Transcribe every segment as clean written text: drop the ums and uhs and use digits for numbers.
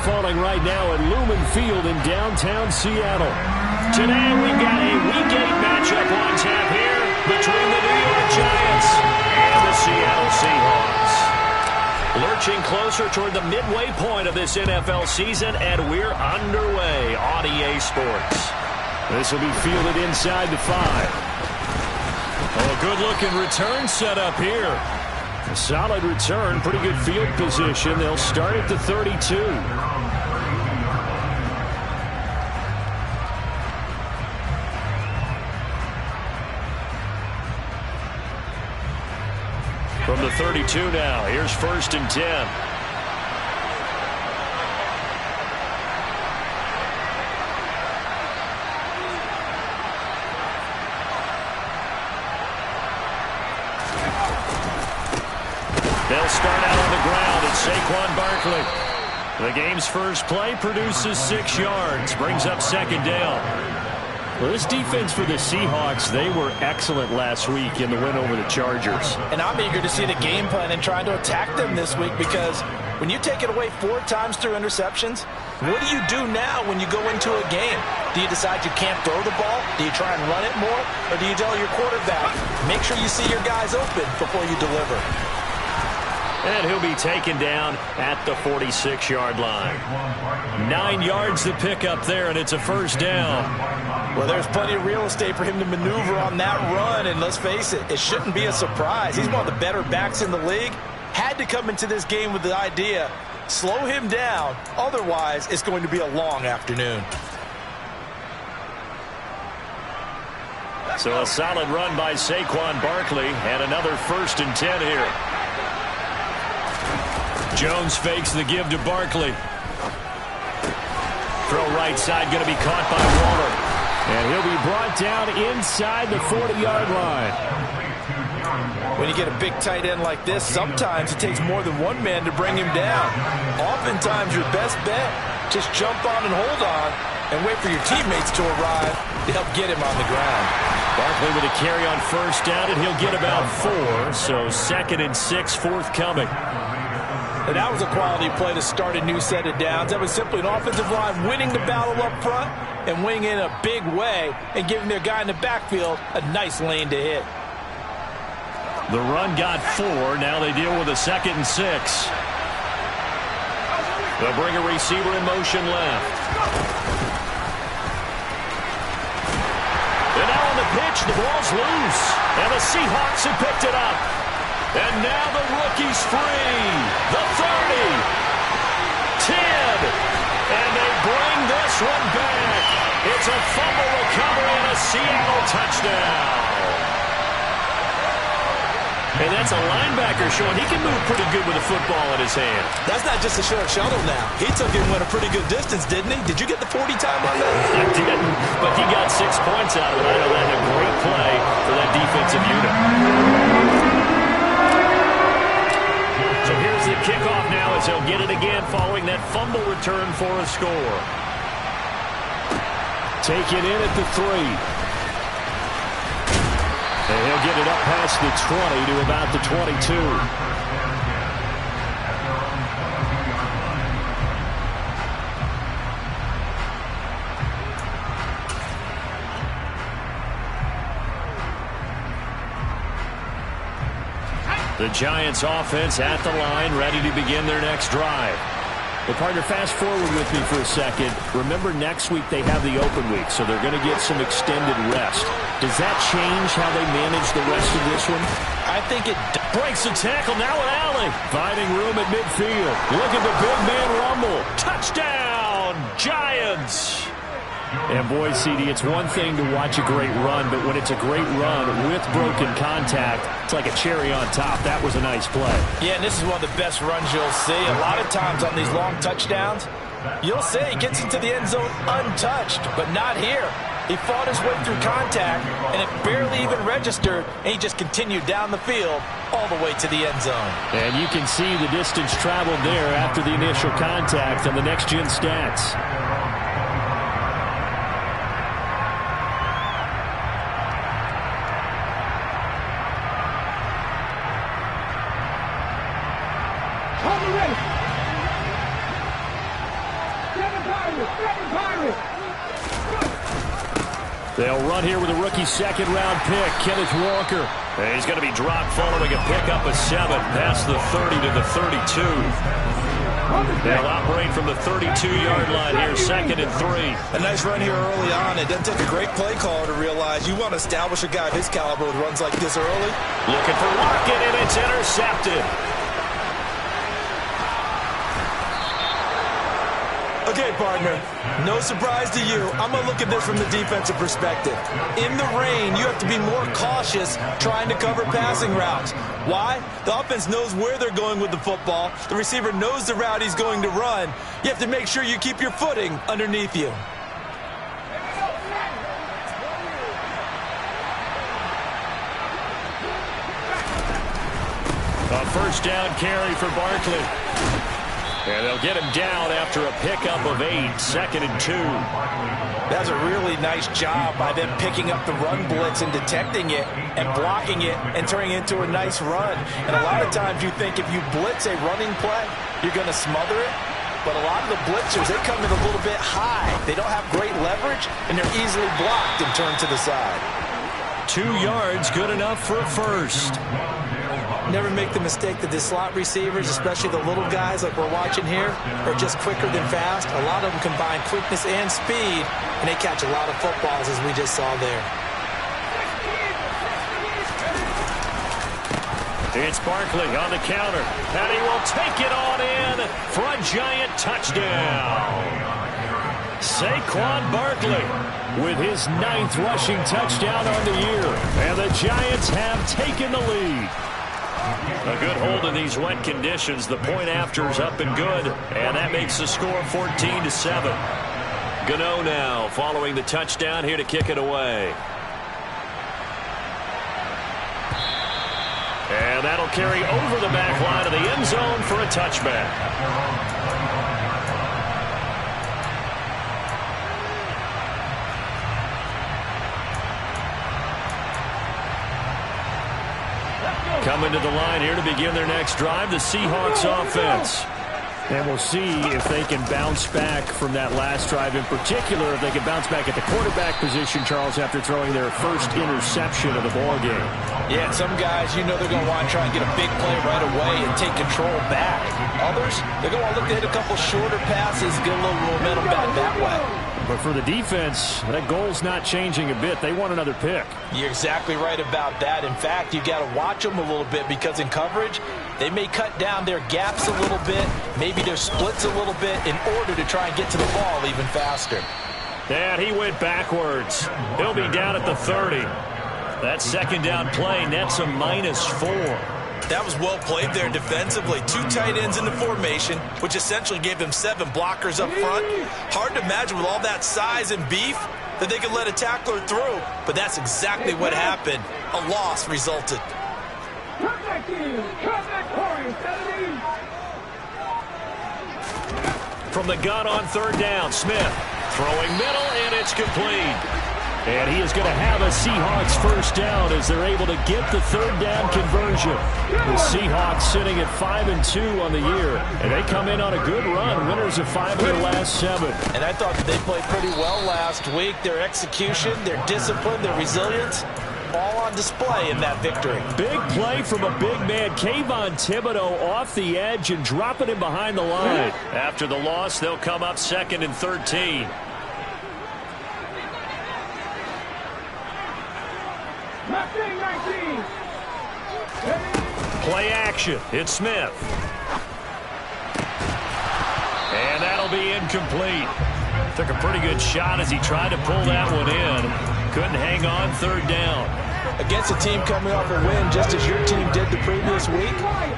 falling right now at Lumen Field in downtown Seattle. Today we've got a Week 8 matchup on tap here between the New York Giants and the Seattle Seahawks. Lurching closer toward the midway point of this NFL season, and we're underway on EA Sports. This will be fielded inside the 5. Oh, a good-looking return set up here. A solid return, pretty good field position. They'll start at the 32. From the 32 now, here's 1st and 10. They'll start out on the ground at Saquon Barkley. The game's first play produces 6 yards, brings up 2nd down. Well, this defense for the Seahawks, they were excellent last week in the win over the Chargers. And I'm eager to see the game plan and trying to attack them this week, because when you take it away 4 times through interceptions, what do you do now when you go into a game? Do you decide you can't throw the ball? Do you try and run it more? Or do you tell your quarterback, make sure you see your guys open before you deliver? And he'll be taken down at the 46-yard line. 9 yards to pick up there, and it's a 1st down. Well, there's plenty of real estate for him to maneuver on that run, and let's face it, it shouldn't be a surprise. He's one of the better backs in the league. Had to come into this game with the idea, slow him down, otherwise it's going to be a long afternoon. So a solid run by Saquon Barkley, and another 1st and 10 here. Jones fakes the give to Barkley. Throw right side, going to be caught by Waller. And he'll be brought down inside the 40-yard line. When you get a big tight end like this, sometimes it takes more than one man to bring him down. Oftentimes your best bet, just jump on and hold on and wait for your teammates to arrive to help get him on the ground. Barkley with a carry on 1st down, and he'll get about 4. So 2nd and 6 forthcoming. And that was a quality play to start a new set of downs. That was simply an offensive line winning the battle up front and winning in a big way and giving their guy in the backfield a nice lane to hit. The run got 4. Now they deal with a 2nd and 6. They'll bring a receiver in motion left. And now on the pitch, the ball's loose. And the Seahawks have picked it up. And now the rookie's free. The 30. 10. And they bring this one back. It's a fumble recovery and a Seattle touchdown. And that's a linebacker showing he can move pretty good with a football in his hand. That's not just a short shuttle now. He took it and went a pretty good distance, didn't he? Did you get the 40 time on that? I didn't, but he got 6 points out of it. I know that's a great play for that defensive unit. So here's the kickoff now as he'll get it again following that fumble return for a score. Take it in at the 3. And he'll get it up past the 20 to about the 22. The Giants offense at the line, ready to begin their next drive. Well, partner, fast forward with me for a second. Remember, next week they have the open week, so they're going to get some extended rest. Does that change how they manage the rest of this one? I think it breaks the tackle now with Allen. Finding room at midfield. Look at the big man rumble. Touchdown, Giants! And boy, CD, it's one thing to watch a great run, but when it's a great run with broken contact, it's like a cherry on top. That was a nice play. Yeah, and this is one of the best runs you'll see. A lot of times on these long touchdowns, you'll see he gets into the end zone untouched, but not here. He fought his way through contact, and it barely even registered, and he just continued down the field all the way to the end zone. And you can see the distance traveled there after the initial contact on the next-gen stats. They'll run here with a rookie second-round pick, Kenneth Walker. And he's going to be dropped following a pickup of 7 past the 30 to the 32. They'll operate from the 32-yard line here, 2nd and 3. A nice run here early on. It doesn't take a great play caller to realize you want to establish a guy of his caliber with runs like this early. Looking for Lockett, and it's intercepted. Okay, partner, no surprise to you. I'm going to look at this from the defensive perspective. In the rain, you have to be more cautious trying to cover passing routes. Why? The offense knows where they're going with the football. The receiver knows the route he's going to run. You have to make sure you keep your footing underneath you. A first down carry for Barkley. And they'll get him down after a pickup of 8, 2nd and 2. That's a really nice job by them picking up the run blitz and detecting it and blocking it and turning it into a nice run. And a lot of times you think if you blitz a running play, you're going to smother it. But a lot of the blitzers, they come in a little bit high. They don't have great leverage, and they're easily blocked and turned to the side. 2 yards, good enough for a first. Never make the mistake that the slot receivers, especially the little guys like we're watching here, are just quicker than fast. A lot of them combine quickness and speed, and they catch a lot of footballs, as we just saw there. It's Barkley on the counter, and he will take it on in for a giant touchdown. Saquon Barkley with his 9th rushing touchdown on the year, and the Giants have taken the lead. A good hold in these wet conditions. The point after's up and good, and that makes the score 14-7. Gano now following the touchdown here to kick it away. And that'll carry over the back line of the end zone for a touchback. Coming to the line here to begin their next drive, the Seahawks offense. And we'll see if they can bounce back from that last drive in particular, if they can bounce back at the quarterback position, Charles, after throwing their first interception of the ballgame. Yeah, and some guys, you know they're going to want to try and get a big play right away and take control back. Others, they're going to want to look to hit a couple shorter passes, get a little momentum back that way. But for the defense, that goal's not changing a bit. They want another pick. You're exactly right about that. In fact, you got to watch them a little bit because in coverage, they may cut down their gaps a little bit, maybe their splits a little bit in order to try and get to the ball even faster. And he went backwards. He'll be down at the 30. That second down play nets a -4. That was well played there defensively. 2 tight ends in the formation, which essentially gave them 7 blockers up front. Hard to imagine with all that size and beef that they could let a tackler through, but that's exactly what happened. A loss resulted. From the gun on 3rd down, Smith throwing middle, and it's complete. And he is going to have a Seahawks first down as they're able to get the 3rd down conversion. The Seahawks sitting at 5-2 on the year, and they come in on a good run, winners of 5 of their last 7. And I thought that they played pretty well last week. Their execution, their discipline, their resilience, all on display in that victory. Big play from a big man, Kayvon Thibodeau, off the edge and dropping him behind the line. After the loss, they'll come up 2nd and 13. Play action. It's Smith. And that'll be incomplete. Took a pretty good shot as he tried to pull that one in. Couldn't hang on 3rd down. Against a team coming off a win, just as your team did the previous week,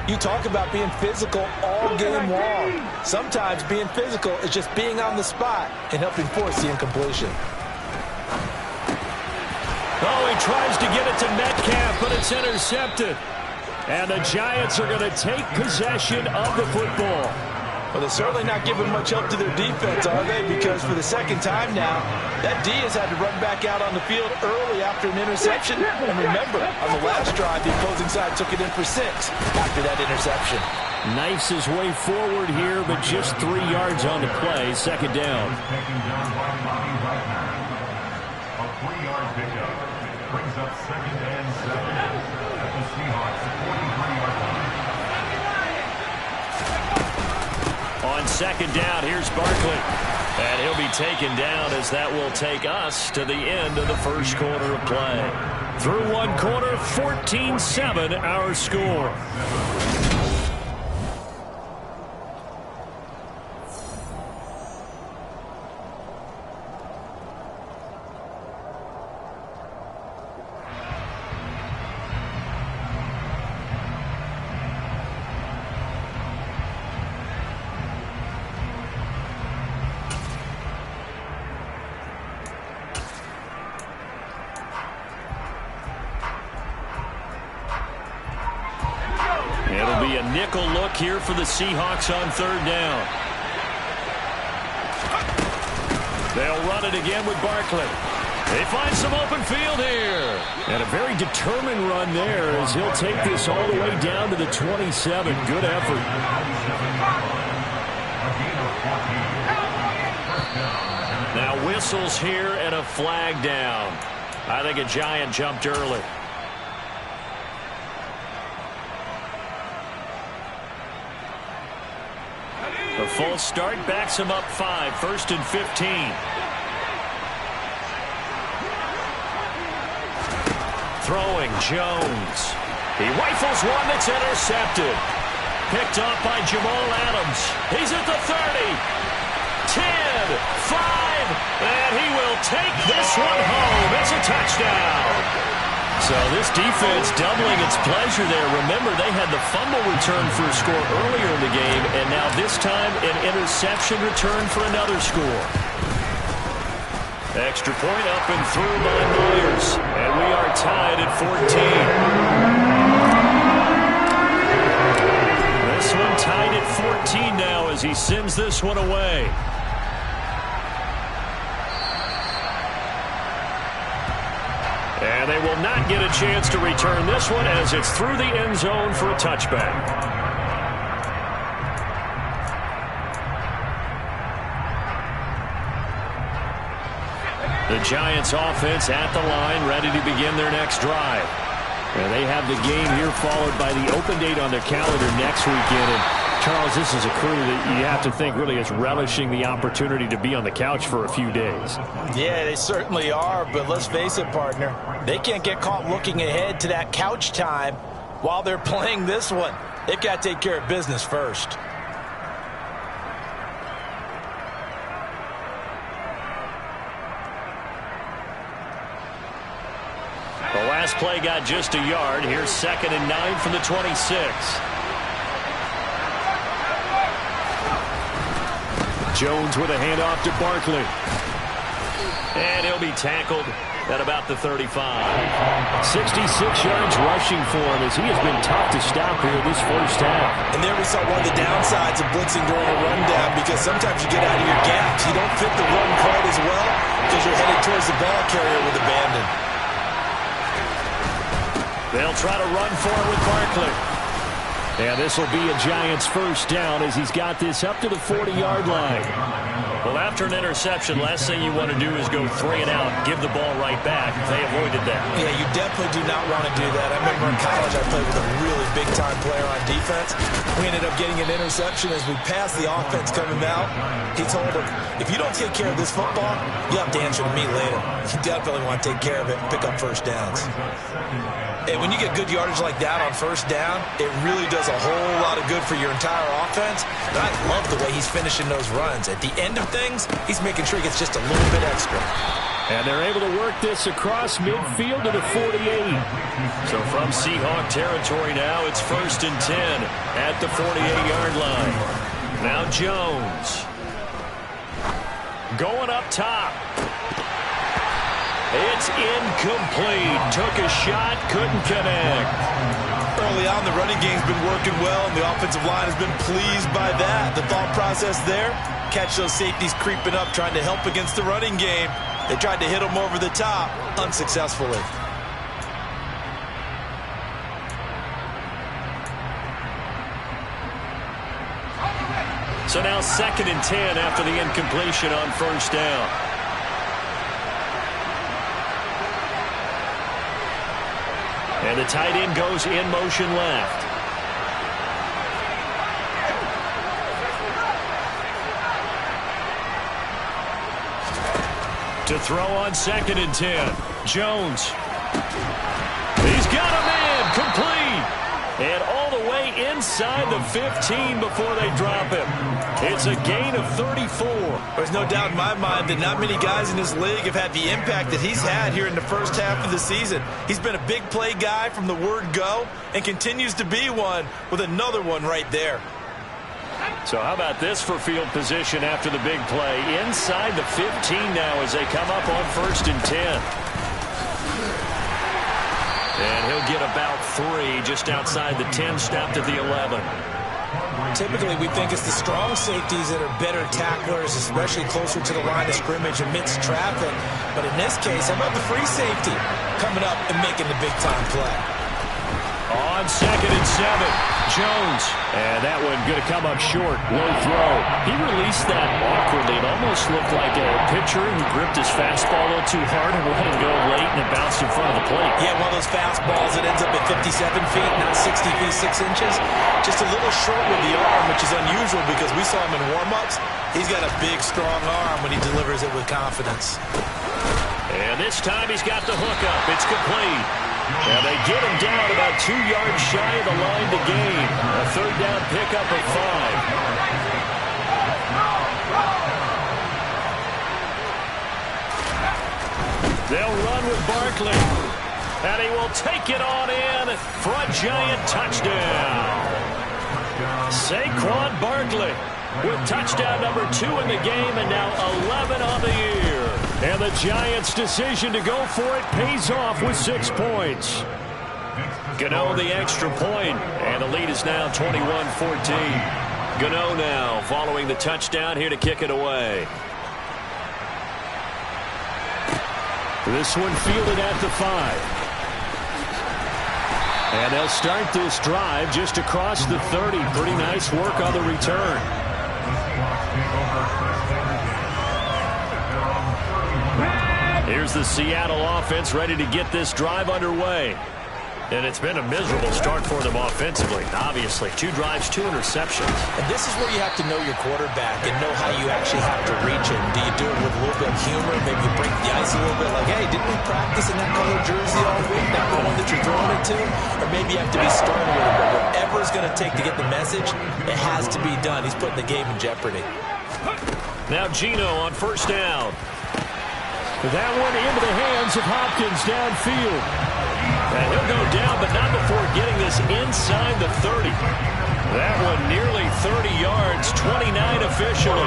you talk about being physical all game long. Sometimes being physical is just being on the spot and helping force the incompletion. Oh, he tries to get it to Metcalf, but it's intercepted. And the Giants are going to take possession of the football. Well, they're certainly not giving much help to their defense, are they? Because for the 2nd time now, that D has had to run back out on the field early after an interception. And remember, on the last drive, the opposing side took it in for 6 after that interception. Knifes his way forward here, but just 3 yards on the play. Second down. Taking down by Bobby right now. A 3-yard pickup brings up 2nd and 7 at the Seahawks 43-yard line. On second down, here's Barkley. And he'll be taken down as that will take us to the end of the first quarter of play. Through one quarter, 14-7 our score. It'll be a nickel look here for the Seahawks on third down. They'll run it again with Barkley. They find some open field here. And a very determined run there as he'll take this all the way down to the 27. Good effort. Now whistles here and a flag down. I think a Giant jumped early. The full start backs him up 5. 1st and 15. Throwing Jones. He rifles one that's intercepted. Picked off by Jamal Adams. He's at the 30. 10, 5, and he will take this one home. It's a touchdown. So this defense doubling its pleasure there. Remember, they had the fumble return for a score earlier in the game, and now this time an interception return for another score. Extra point up and through by Myers, and we are tied at 14. This one tied at 14 now as he sends this one away. And they will not get a chance to return this one as it's through the end zone for a touchback. The Giants offense at the line, ready to begin their next drive. And they have the game here followed by the open date on their calendar next weekend. And Charles, this is a crew that you have to think really is relishing the opportunity to be on the couch for a few days. Yeah, they certainly are, but let's face it, partner. They can't get caught looking ahead to that couch time while they're playing this one. They've got to take care of business first. The last play got just a yard. Here's 2nd and 9 from the 26. Jones with a handoff to Barkley. And he'll be tackled at about the 35. 66 yards rushing for him as he has been tough to stop here this first half. And there we saw one of the downsides of blitzing during a rundown, because sometimes you get out of your gaps. You don't fit the run quite as well because you're headed towards the ball carrier with abandon. They'll try to run for it with Barkley. And this will be a Giants first down as he's got this up to the 40-yard line. Well, after an interception, last thing you want to do is go 3 and out, give the ball right back. They avoided that. Yeah, you definitely do not want to do that. I remember in college I played with a really big-time player on defense. We ended up getting an interception as we passed the offense coming out. He told him, if you don't take care of this football, you have to answer to me later. You definitely want to take care of it and pick up first downs. And when you get good yardage like that on first down, it really does a whole lot of good for your entire offense. And I love the way he's finishing those runs. At the end of things, he's making sure he gets just a little bit extra. And they're able to work this across midfield to the 48. So from Seahawk territory now, it's 1st and 10 at the 48-yard line. Now Jones. Going up top. It's incomplete. Took a shot, couldn't connect. Early on, the running game's been working well, and the offensive line has been pleased by that. The thought process there, catch those safeties creeping up, trying to help against the running game. They tried to hit them over the top, unsuccessfully. So now 2nd and 10 after the incompletion on first down. And the tight end goes in motion left. To throw on 2nd and 10. Jones. He's got a man. Complete. And all the way inside the 15 before they drop him. It's a gain of 34. There's no doubt in my mind that not many guys in this league have had the impact that he's had here in the first half of the season. He's been a big play guy from the word go and continues to be one with another one right there. So how about this for field position after the big play? Inside the 15 now as they come up on 1st and 10. And he'll get about 3 just outside the 10, stopped at the 11. Typically, we think it's the strong safeties that are better tacklers, especially closer to the line of scrimmage amidst traffic. But in this case, how about the free safety coming up and making the big-time play? On 2nd and 7, Jones. And that one going to come up short. Low throw. He released that awkwardly. It almost looked like a pitcher who gripped his fastball a little too hard and let it go late, and it bounced in front of the plate. Yeah, one of those fastballs that ends up at 57 feet, not 60 feet 6 inches. Just a little short with the arm, which is unusual because we saw him in warm-ups. He's got a big, strong arm when he delivers it with confidence. And this time he's got the hook up. It's complete. And they get him down about 2 yards shy of the line to gain. A 3rd down pickup of 5. They'll run with Barkley. And he will take it on in for a giant touchdown. Saquon Barkley with touchdown number 2 in the game and now 11 on the year. And the Giants' decision to go for it pays off with 6 points. Gano the extra point, and the lead is now 21-14. Gano now following the touchdown here to kick it away. This one fielded at the 5. And they'll start this drive just across the 30. Pretty nice work on the return. Here's the Seattle offense ready to get this drive underway. And it's been a miserable start for them offensively. Obviously, 2 drives, 2 interceptions. And this is where you have to know your quarterback and know how you actually have to reach him. Do you do it with a little bit of humor? Maybe you break the ice a little bit like, hey, didn't we practice in that color jersey all week? Not the one that you're throwing it to? Or maybe you have to be stern with him. But whatever it's going to take to get the message, it has to be done. He's putting the game in jeopardy. Now Geno on 1st down. That one into the hands of Hopkins downfield. And he'll go down, but not before getting this inside the 30. That one nearly 30 yards, 29 officially.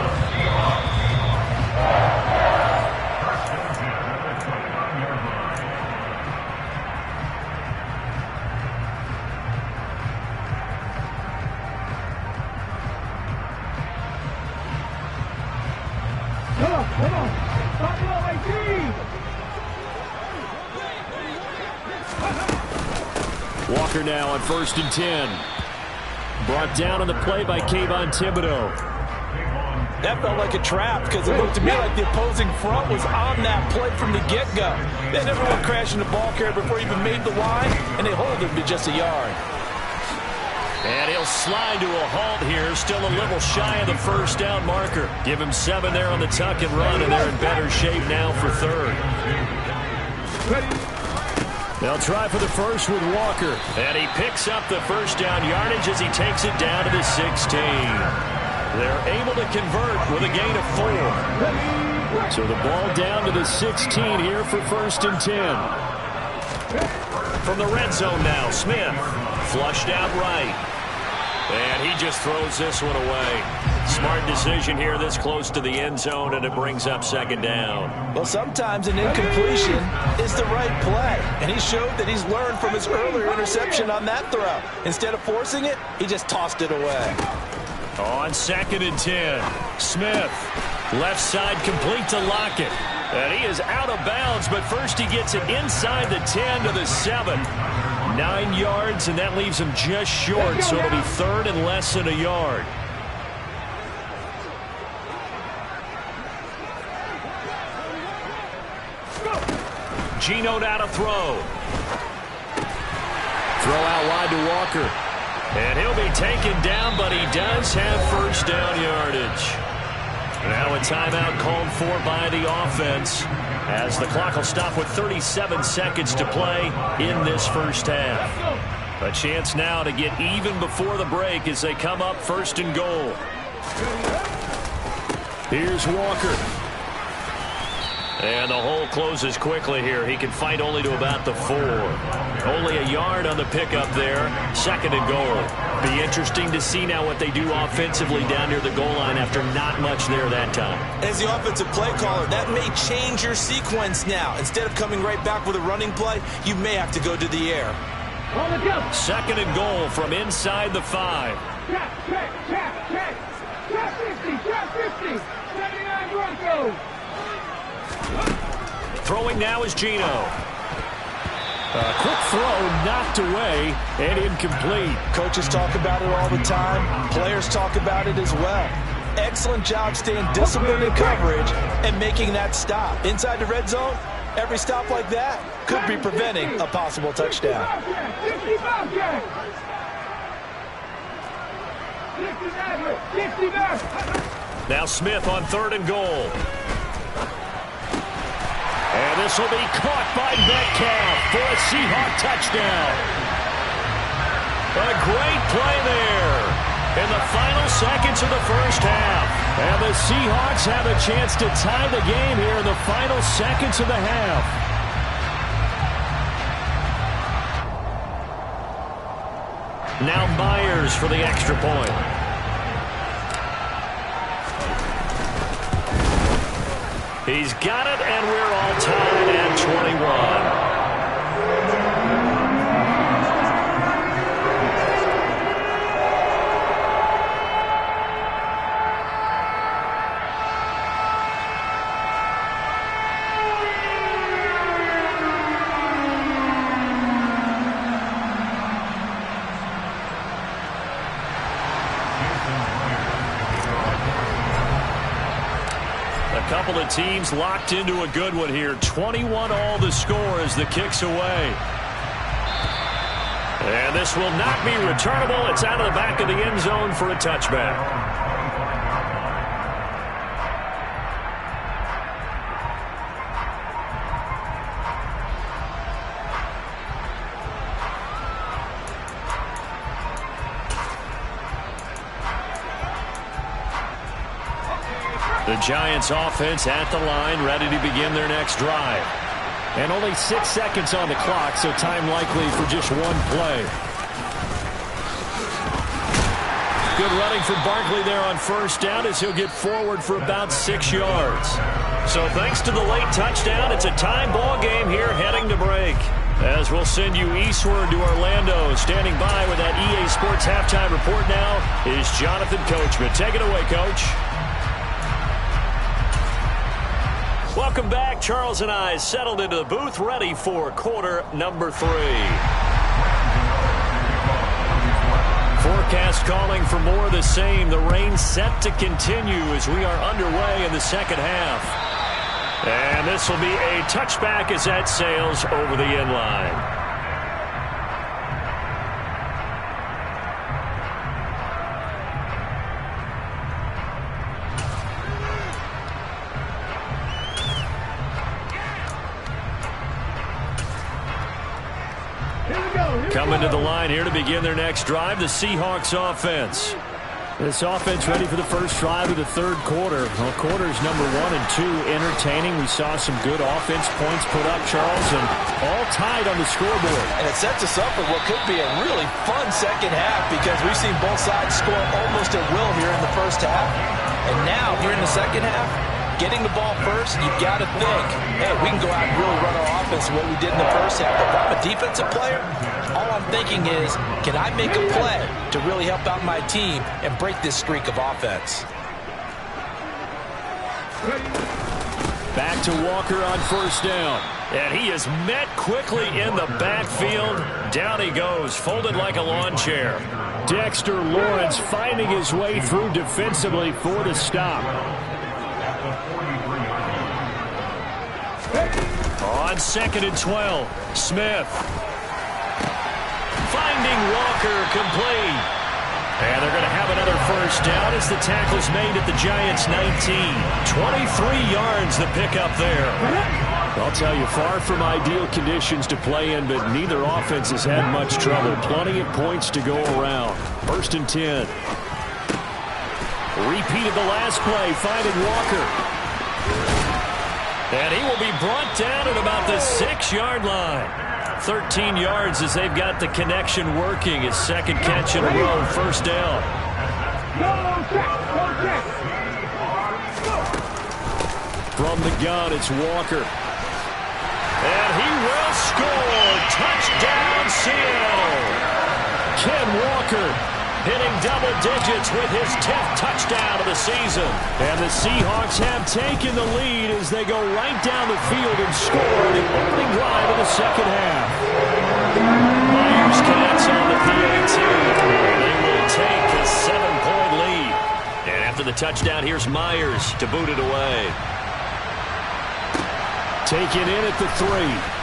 Come on. Walker now on 1st and 10. Brought down on the play by Kayvon Thibodeaux. That felt like a trap because it looked to me like the opposing front was on that play from the get-go. They never went crashing the ball carrier before he even made the line, and they hold him to just a yard. And he'll slide to a halt here, still a little shy of the 1st down marker. Give him 7 there on the tuck and run, and they're in better shape now for 3rd. They'll try for the first with Walker. And he picks up the 1st down yardage as he takes it down to the 16. They're able to convert with a gain of 4. So the ball down to the 16 here for 1st and 10. From the red zone now, Smith. Flushed out right. And he just throws this one away. Smart decision here this close to the end zone, and it brings up 2nd down. Well, sometimes an incompletion is the right play. And he showed that he's learned from his earlier interception on that throw. Instead of forcing it, he just tossed it away. On 2nd and 10, Smith. Left side complete to Lockett. And he is out of bounds, but first he gets it inside the 10 to the 7. 9 yards, and that leaves him just short, so it'll be 3rd and less than a yard. Geno now to throw. Throw out wide to Walker. And he'll be taken down, but he does have first down yardage. Now a timeout called for by the offense, as the clock will stop with 37 seconds to play in this first half. A chance now to get even before the break as they come up first and goal. Here's Walker. And the hole closes quickly here. He can fight only to about the 4. Only a yard on the pickup there. Second and goal. Be interesting to see now what they do offensively down near the goal line after not much there that time. As the offensive play caller, that may change your sequence now. Instead of coming right back with a running play, you may have to go to the air. Second and goal from inside the 5. Check 50, 79 Broncos. Throwing now is Geno. A quick throw knocked away and incomplete. Coaches talk about it all the time. Players talk about it as well. Excellent job staying disciplined in coverage and making that stop. Inside the red zone, every stop like that could be preventing a possible touchdown. Now Smith on third and goal. And this will be caught by Metcalf for a Seahawk touchdown. A great play there in the final seconds of the first half. And the Seahawks have a chance to tie the game here in the final seconds of the half. Now Myers for the extra point. He's got it, and we're all tied at 21. A couple of teams locked into a good one here. 21 all the score as the kick's away. And this will not be returnable. It's out of the back of the end zone for a touchback. The Giants offense at the line, ready to begin their next drive. And only 6 seconds on the clock, so time likely for just one play. Good running from Barkley there on first down as he'll get forward for about 6 yards. So thanks to the late touchdown, it's a tie ball game here heading to break. As we'll send you eastward to Orlando. Standing by with that EA Sports halftime report now is Jonathan Coachman. Take it away, Coach. Welcome back. Charles and I settled into the booth, ready for quarter number 3. Forecast calling for more of the same. The rain set to continue as we are underway in the second half. And this will be a touchback as that sails over the end line. Coming to the line here to begin their next drive, the Seahawks offense. This offense ready for the first drive of the third quarter. Well, quarters number 1 and 2 entertaining. We saw some good offense points put up, Charles, and all tied on the scoreboard. And it sets us up for what could be a really fun second half because we've seen both sides score almost at will here in the first half. And now, here in the second half, getting the ball first, you've got to think, hey, we can go out and really run our offense the way we did in the first half. But if I'm a defensive player, all I'm thinking is, can I make a play to really help out my team and break this streak of offense? Back to Walker on first down. And he is met quickly in the backfield. Down he goes, folded like a lawn chair. Dexter Lawrence finding his way through defensively for the stop. On 2nd and 12, Smith. Finding Walker complete. And they're going to have another first down as the tackle's made at the Giants' 19. 23 yards the pickup there. I'll tell you, far from ideal conditions to play in, but neither offense has had much trouble. Plenty of points to go around. 1st and 10. Repeated the last play, finding Walker. And he will be brought down at about the 6-yard line. 13 yards as they've got the connection working. His 2nd catch in a row, 1st down. From the gun, it's Walker. And he will score. Touchdown, Seattle. Ken Walker hitting double digits with his 10th touchdown of the season. And the Seahawks have taken the lead as they go right down the field and score the opening drive of the 2nd half. Myers connects on the PAT. They will take a 7-point lead. And after the touchdown, here's Myers to boot it away. Taken in at the 3.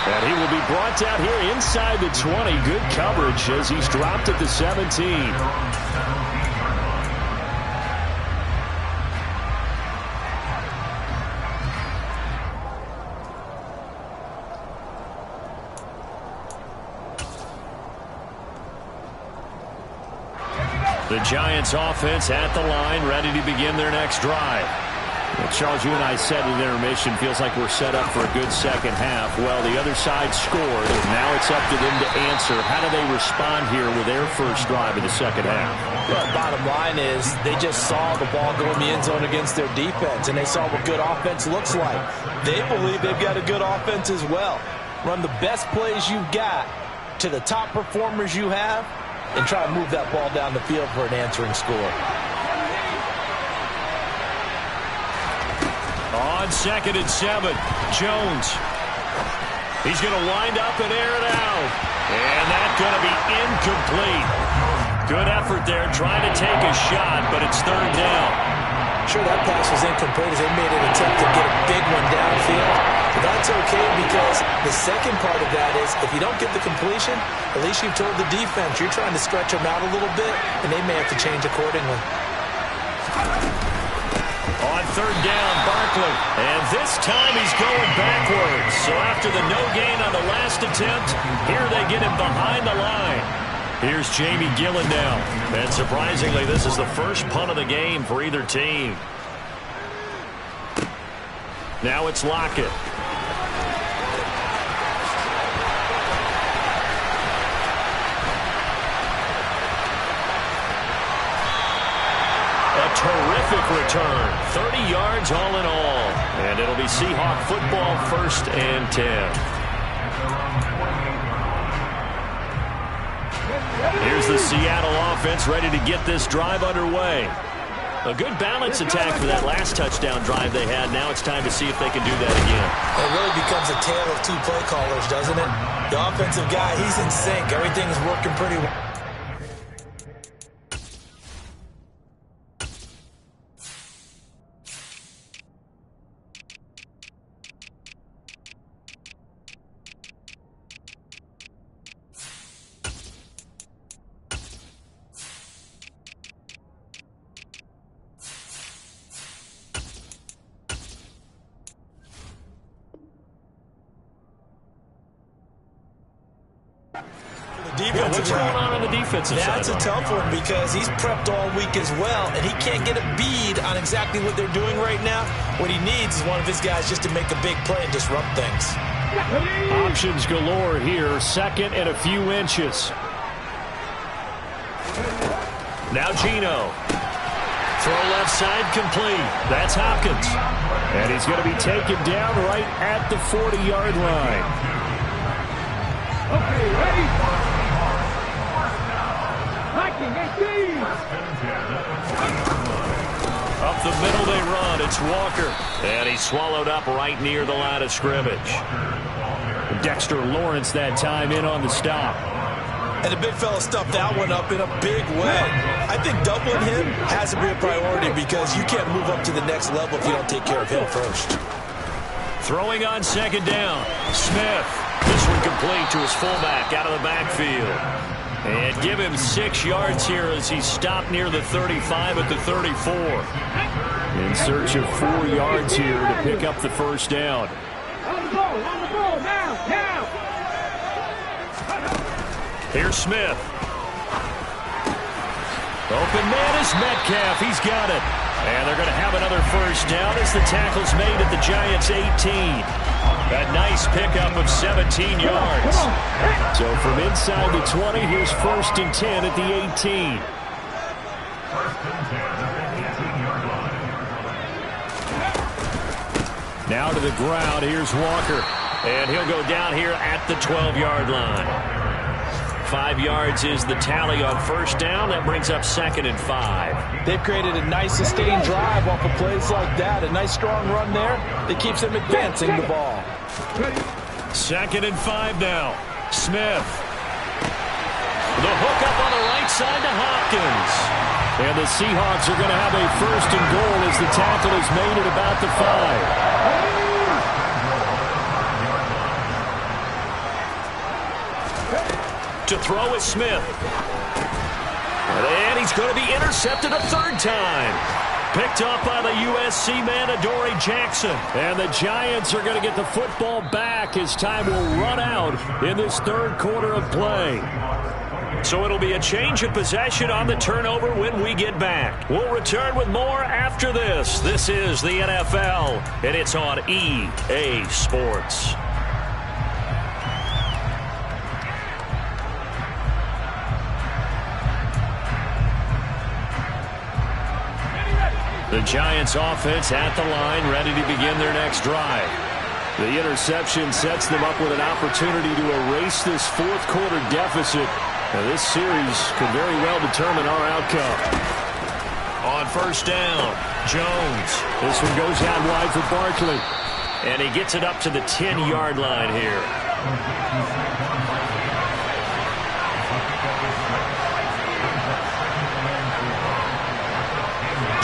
And he will be brought down here inside the 20. Good coverage as he's dropped at the 17. The Giants offense at the line, ready to begin their next drive. Well, Charles, you and I said in intermission, feels like we're set up for a good 2nd half. Well, the other side scored, and now it's up to them to answer. How do they respond here with their first drive of the 2nd half? Well, bottom line is they just saw the ball go in the end zone against their defense, and they saw what good offense looks like. They believe they've got a good offense as well. Run the best plays you've got to the top performers you have, and try to move that ball down the field for an answering score. On 2nd and 7, Jones. He's going to wind up and air it out. And that's going to be incomplete. Good effort there trying to take a shot, but it's 3rd down. Sure, that pass was incomplete as they made an attempt to get a big one downfield. But that's okay because the second part of that is if you don't get the completion, at least you've told the defense you're trying to stretch them out a little bit, and they may have to change accordingly. On 3rd down, Barkley. And this time he's going backwards. So after the no gain on the last attempt, here they get him behind the line. Here's Jamie Gillen now. And surprisingly, this is the first punt of the game for either team. Now it's Lockett. Terrific return. 30 yards all in all. And it'll be Seahawk football, 1st and 10. Here's the Seattle offense ready to get this drive underway. A good balance attack for that last touchdown drive they had. Now it's time to see if they can do that again. It really becomes a tale of 2 play callers, doesn't it? The offensive guy, he's in sync. Everything's working pretty well. What's going on the defensive side? That's a tough one because he's prepped all week as well, and he can't get a bead on exactly what they're doing right now. What he needs is one of his guys just to make a big play and disrupt things. Options galore here. 2nd and a few inches. Now Geno. Throw left side complete. That's Hopkins. And he's going to be taken down right at the 40-yard line. Okay, ready? Up the middle they run. It's Walker. And he's swallowed up right near the line of scrimmage. Dexter Lawrence that time in on the stop. And the big fella stuffed that one up in a big way. I think doubling him has to be a priority because you can't move up to the next level if you don't take care of him first. Throwing on second down. Smith. This one complete to his fullback out of the backfield. And give him 6 yards here as he stopped near the 35 at the 34. In search of 4 yards here to pick up the first down. On the ball, now! Here's Smith. Open man is Metcalf. He's got it. And they're going to have another first down as the tackle's made at the Giants' 18. A nice pickup of 17 yards. So from inside the 20, here's 1st and 10 at the 18. 1st and 10 at the 18-yard line. Now to the ground. Here's Walker. And he'll go down here at the 12-yard line. 5 yards is the tally on first down. That brings up 2nd and 5. They've created a nice sustained drive off of plays like that. A nice strong run there that keeps them advancing the ball. 2nd and 5 now. Smith. The hook up on the right side to Hopkins. And the Seahawks are going to have a 1st and goal as the tackle is made at about the 5. To throw is Smith. And he's going to be intercepted a 3rd time. Picked off by the USC man, Adoree Jackson. And the Giants are going to get the football back as time will run out in this 3rd quarter of play. So it'll be a change of possession on the turnover when we get back. We'll return with more after this. This is the NFL, and it's on EA Sports. The Giants offense at the line, ready to begin their next drive. The interception sets them up with an opportunity to erase this 4th quarter deficit. Now, this series could very well determine our outcome. On first down, Jones. This one goes out wide for Barkley. And he gets it up to the 10-yard line here.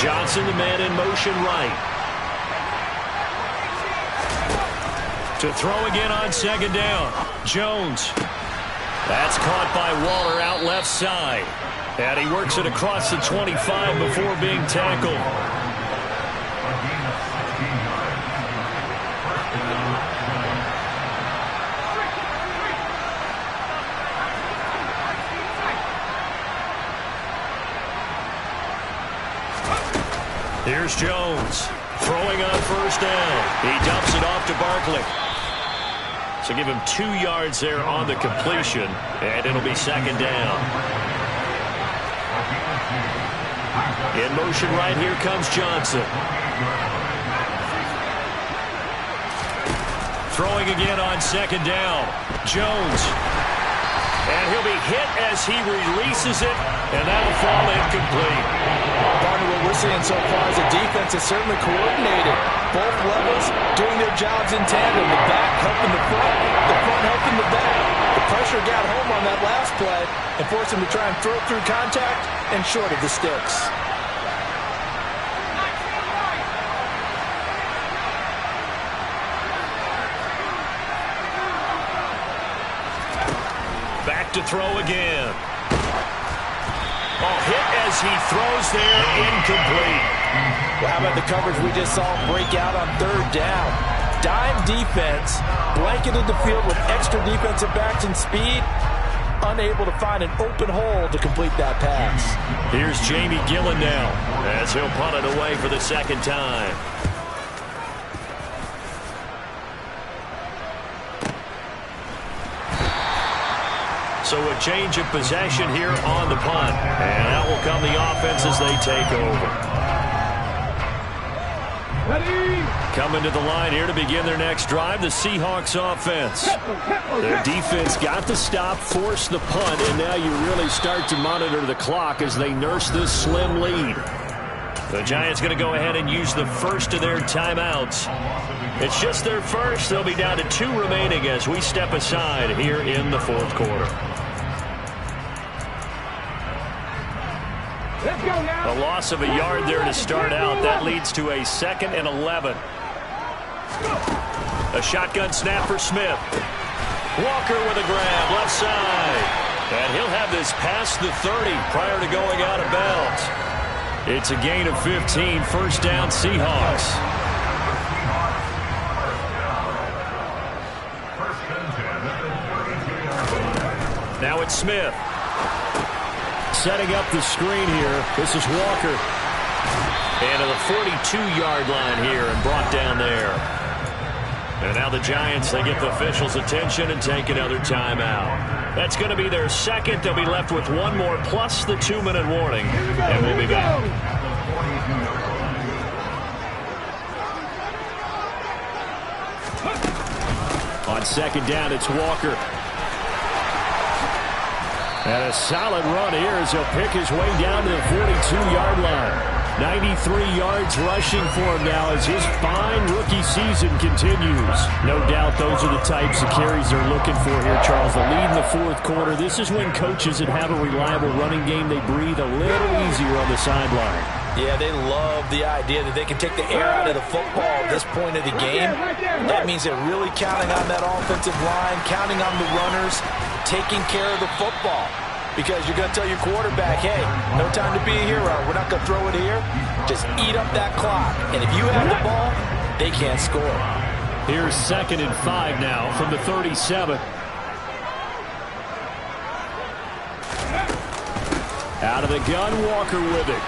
Johnson, the man in motion right. To throw again on second down. Jones. That's caught by Waller out left side. And he works it across the 25 before being tackled. Here's Jones, throwing on first down. He dumps it off to Barkley. So give him 2 yards there on the completion, and it'll be 2nd down. In motion right, here comes Johnson. Throwing again on second down. Jones. And he'll be hit as he releases it, and that'll fall incomplete. Partner, what we're seeing so far is the defense is certainly coordinated. Both levels doing their jobs in tandem. The back helping the front helping the back. The pressure got home on that last play and forced him to try and throw through contact and short of the sticks. Back to throw again. Oh, hit as he throws there, incomplete. Well, how about the coverage we just saw break out on third down? Dime defense, blanketed the field with extra defensive backs and speed, unable to find an open hole to complete that pass. Here's Jamie Gillen now as he'll punt it away for the second time. So a change of possession here on the punt. And out will come the offense as they take over. Ready? Coming to the line here to begin their next drive, the Seahawks offense. Their defense got the stop, forced the punt, and now you really start to monitor the clock as they nurse this slim lead. The Giants going to go ahead and use the first of their timeouts. It's just their first. They'll be down to 2 remaining as we step aside here in the fourth quarter. Let's go now. A loss of a yard there to start out. That leads to a 2nd and 11. A shotgun snap for Smith. Walker with a grab, left side. And he'll have this past the 30 prior to going out of bounds. It's a gain of 15, first down Seahawks. Now it's Smith. Setting up the screen here. This is Walker. And to the 42-yard line here and brought down there. And now the Giants, they get the officials' attention and take another timeout. That's going to be their second. They'll be left with one more plus the 2-minute warning. And we'll be back. On second down, it's Walker. And a solid run here as he'll pick his way down to the 42-yard line. 93 yards rushing for him now as his fine rookie season continues. No doubt those are the types of carries they're looking for here, Charles. The lead in the fourth quarter. This is when coaches that have a reliable running game, they breathe a little easier on the sideline. Yeah, they love the idea that they can take the air out of the football at this point of the game. That means they're really counting on that offensive line, counting on the runners, taking care of the football. Because you're going to tell your quarterback, hey, no time to be a hero. We're not going to throw it here. Just eat up that clock. And if you have the ball, they can't score. Here's 2nd and 5 now from the 37. Out of the gun, Walker with it.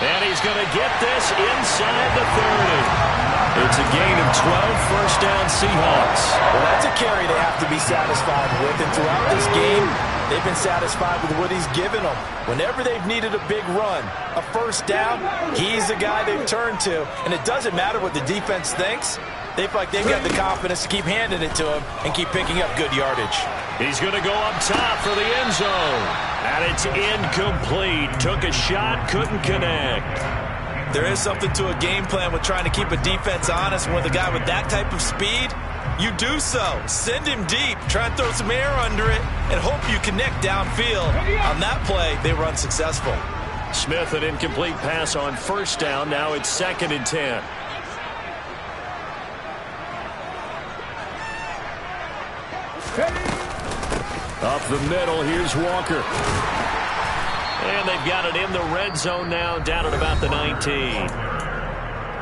And he's going to get this inside the 30. It's a gain of 12, first down Seahawks. Well, that's a carry they have to be satisfied with. And throughout this game, they've been satisfied with what he's given them. Whenever they've needed a big run, a first down, he's the guy they've turned to. And it doesn't matter what the defense thinks. They feel like they've got the confidence to keep handing it to him and keep picking up good yardage. He's going to go up top for the end zone. And it's incomplete. Took a shot, couldn't connect. There is something to a game plan with trying to keep a defense honest. With a guy with that type of speed, you do so. Send him deep, try and throw some air under it, and hope you connect downfield. On that play, they were unsuccessful. Smith, an incomplete pass on first down. Now it's 2nd and 10. Up the middle, here's Walker. And they've got it in the red zone now, down at about the 19.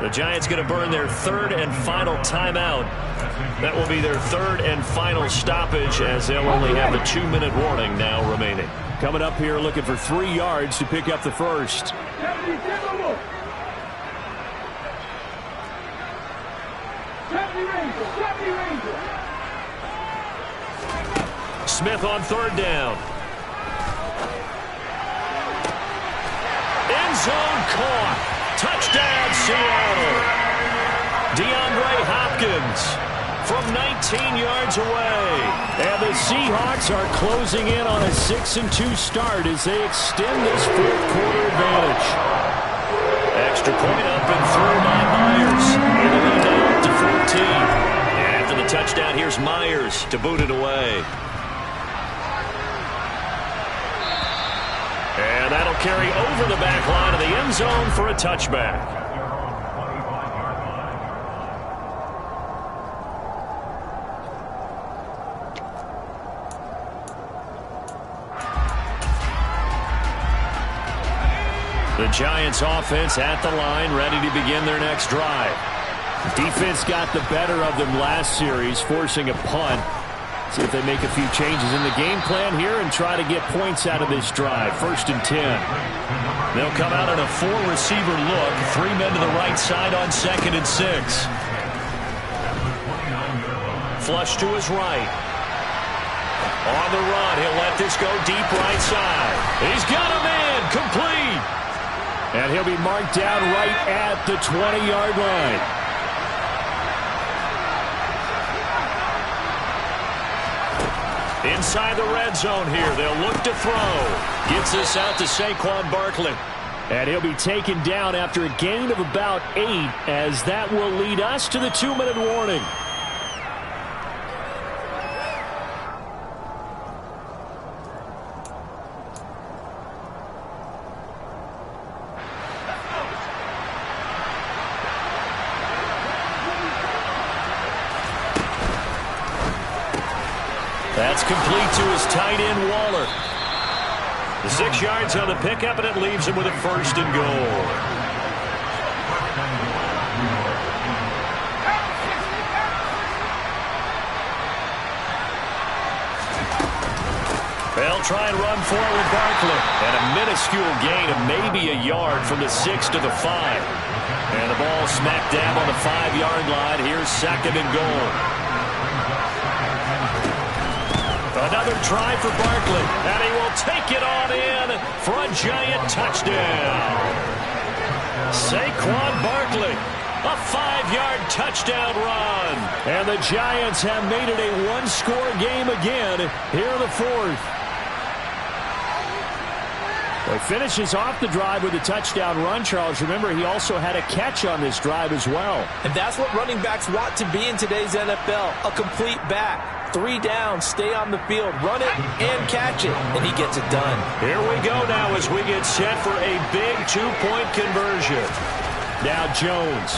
The Giants going to burn their 3rd and final timeout. That will be their 3rd and final stoppage as they'll only have a 2-minute warning now remaining. Coming up here looking for 3 yards to pick up the first. Smith on 3rd down. End zone caught. Touchdown, Seattle. DeAndre Hopkins from 19 yards away. And the Seahawks are closing in on a 6-2 start as they extend this fourth quarter advantage. Extra point up and through by Myers. It'll be down to 14. And after the touchdown, here's Myers to boot it away. And that'll carry over the back line of the end zone for a touchback. The Giants offense at the line, ready to begin their next drive. Defense got the better of them last series, forcing a punt. See if they make a few changes in the game plan here and try to get points out of this drive. 1st and 10. They'll come out in a 4-receiver look. 3 men to the right side on 2nd and 6. Flush to his right. On the run, he'll let this go deep right side. He's got a man, complete. And he'll be marked down right at the 20-yard line. Inside the red zone here, they'll look to throw. Gets this out to Saquon Barkley. And he'll be taken down after a gain of about 8, as that will lead us to the 2-minute warning. That's complete to his tight end, Waller. The 6 yards on the pickup, and it leaves him with a 1st and goal. They'll try and run forward Barkley. And a minuscule gain of maybe a yard from the 6 to the 5. And the ball smack dab on the 5-yard line. Here's 2nd and goal. Another try for Barkley, and he will take it on in for a Giant touchdown. Saquon Barkley, a 5-yard touchdown run. And the Giants have made it a 1-score game again here in the 4th. Well, he finishes off the drive with a touchdown run, Charles. Remember, he also had a catch on this drive as well. And that's what running backs want to be in today's NFL, a complete back. 3 down, stay on the field, run it, and catch it, and he gets it done. Here we go now as we get set for a big 2-point conversion. Now Jones.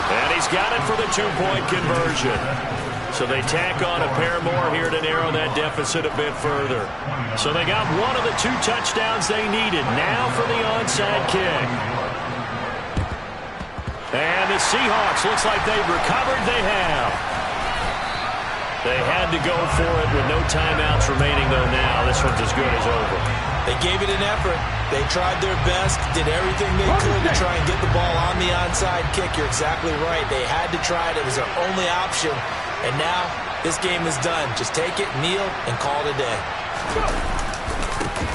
And he's got it for the 2-point conversion. So they tack on a pair more here to narrow that deficit a bit further. So they got one of the 2 touchdowns they needed. Now for the onside kick. And the Seahawks, looks like they've recovered. They have. They had to go for it with no timeouts remaining, though. Now this one's as good as over. They gave it an effort. They tried their best, did everything they could to try and get the ball on the onside kick. You're exactly right. They had to try it. It was their only option. And now this game is done. Just take it, kneel, and call it a day.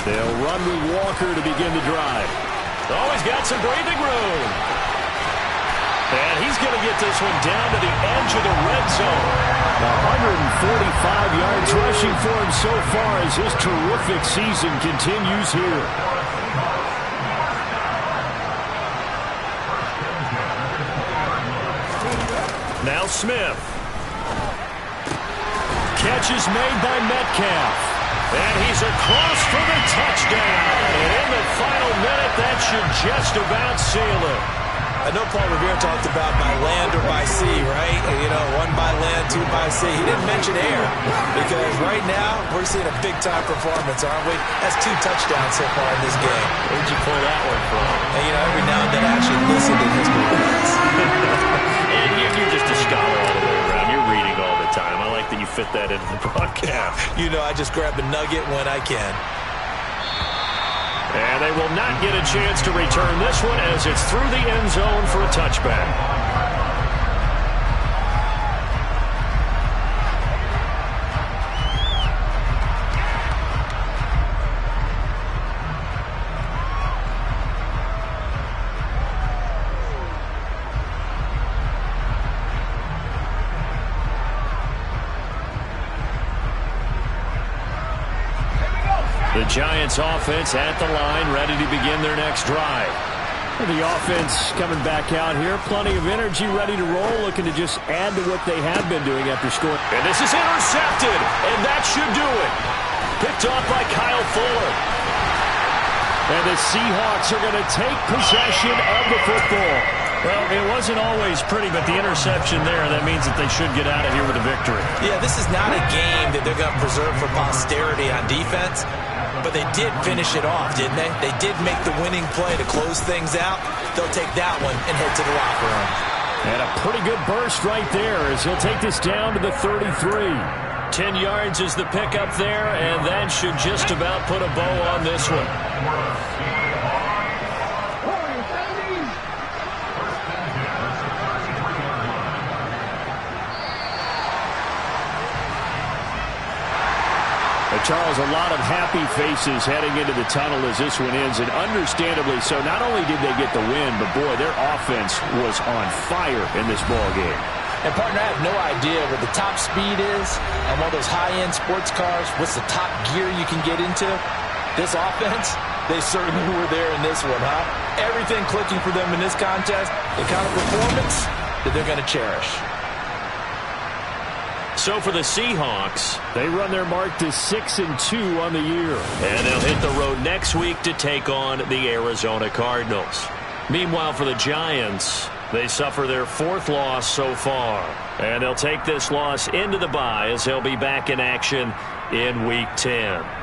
They'll run with Walker to begin the drive. Oh, he's got some breathing room. And he's going to get this one down to the edge of the red zone. 145 yards rushing for him so far as his terrific season continues here. Now Smith. Catch is made by Metcalf. And he's across for the touchdown. And in the final minute, that should just about seal it. I know Paul Revere talked about by land or by sea, right? You know, 1 by land, 2 by sea. He didn't mention air because right now we're seeing a big-time performance, aren't we? That's 2 touchdowns so far in this game. Where'd you pull that one from? And, you know, every now and then I actually listen to history class. And you're just a scholar all the way around. You're reading all the time. I like that you fit that into the broadcast. You know, I just grab a nugget when I can. And they will not get a chance to return this one as it's through the end zone for a touchback. The Giants offense at the line, ready to begin their next drive. The offense coming back out here, plenty of energy, ready to roll, looking to just add to what they have been doing after scoring. And this is intercepted, and that should do it. Picked off by Kyle Fuller. And the Seahawks are going to take possession of the football. Well, it wasn't always pretty, but the interception there, that means that they should get out of here with a victory. Yeah, this is not a game that they're going to preserve for posterity on defense. But they did finish it off, didn't they? They did make the winning play to close things out. They'll take that one and head to the locker room. And a pretty good burst right there as he'll take this down to the 33. 10 yards is the pickup there, and that should just about put a bow on this one. Charles, a lot of happy faces heading into the tunnel as this one ends, and understandably so. Not only did they get the win, but boy, their offense was on fire in this ball game. And partner, I have no idea what the top speed is on one of those high-end sports cars. What's the top gear you can get into? This offense, they certainly were there in this one, huh? Everything clicking for them in this contest, the kind of performance that they're going to cherish. So for the Seahawks, they run their mark to 6-2 on the year. And they'll hit the road next week to take on the Arizona Cardinals. Meanwhile, for the Giants, They suffer their 4th loss so far. And they'll take this loss into the bye as they'll be back in action in Week 10.